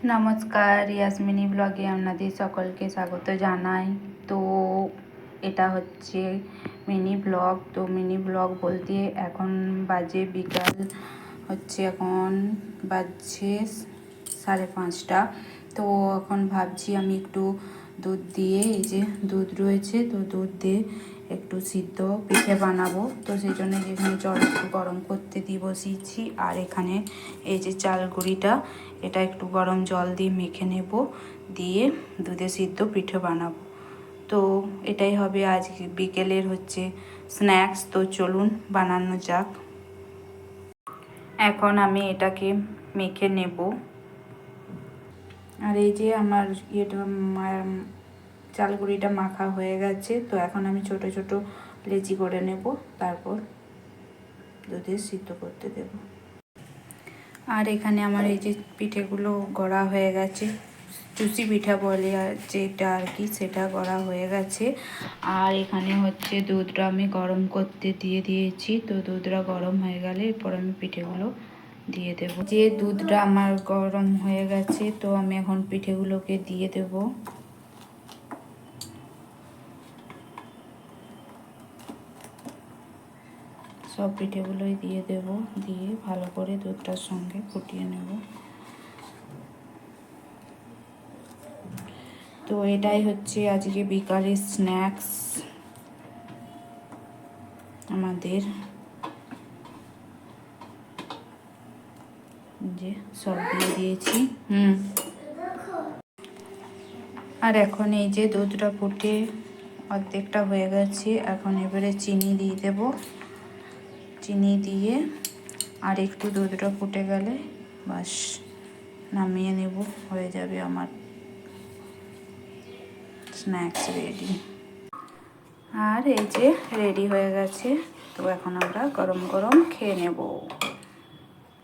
নমস্কার, ইয়াসমিনী ব্লগে আপনাদের সকলকে স্বাগত জানাই। তো এটা হচ্ছে মিনি ব্লগ। তো মিনি ব্লগ বলতে এখন বাজে বিকাল হচ্ছে, এখন বাজছে 5:30। তো এখন ভাবছি আমি একটু দুধ দিয়ে, এই যে দুধ রয়েছে, তো দুধ দিয়ে একটু সিদ্ধ পিঠে বানাবো। তো সেই জন্য যেখানে জল একটু গরম করতে দিয়ে বসিয়েছি, আর এখানে এই যে চাল গুঁড়িটা, এটা একটু গরম জল দিয়ে মেখে নেব, দিয়ে দুধে সিদ্ধ পিঠে বানাবো। তো এটাই হবে আজ বিকেলের হচ্ছে স্ন্যাক্স। তো চলুন বানানো যাক। এখন আমি এটাকে মেখে নেব। আর এই যে আমার চাল গুঁড়িটা মাখা হয়ে গেছে। তো এখন আমি ছোট ছোট লেচি করে নেব, তারপর দুধে সিদ্ধ করতে দেব। আর এখানে আমার এই যে পিঠেগুলো গড়া হয়ে গেছে, চুষি পিঠা বলে যেটা আর কি, সেটা গড়া হয়ে গেছে। আর এখানে হচ্ছে দুধটা আমি গরম করতে দিয়ে দিয়েছি। তো দুধটা গরম হয়ে গেলে এরপর আমি পিঠেগুলো দিয়ে দেব। যে দুধটা আমার গরম হয়ে গেছে, তো আমি এখন পিঠেগুলোকে দিয়ে দেব। সব পিঠেগুলোই দিয়ে দেব, দিয়ে ভালো করে দুধটার সঙ্গে ফুটিয়ে নেব। তো এটাই হচ্ছে আজকে বিকালের স্ন্যাক্স আমাদের। যে সব দিয়ে দিয়েছি। আর এখন এই যে দুধটা ফুটে অর্ধেকটা হয়ে গেছে, এখন এবারে চিনি দিয়ে দেব। চিনি দিয়ে আর একটু দুধটা ফুটে গেলে বাস নামিয়ে নেব, হয়ে যাবে আমার স্ন্যাক্স রেডি। আর এই যে রেডি হয়ে গেছে। তো এখন আমরা গরম গরম খেয়ে নেব।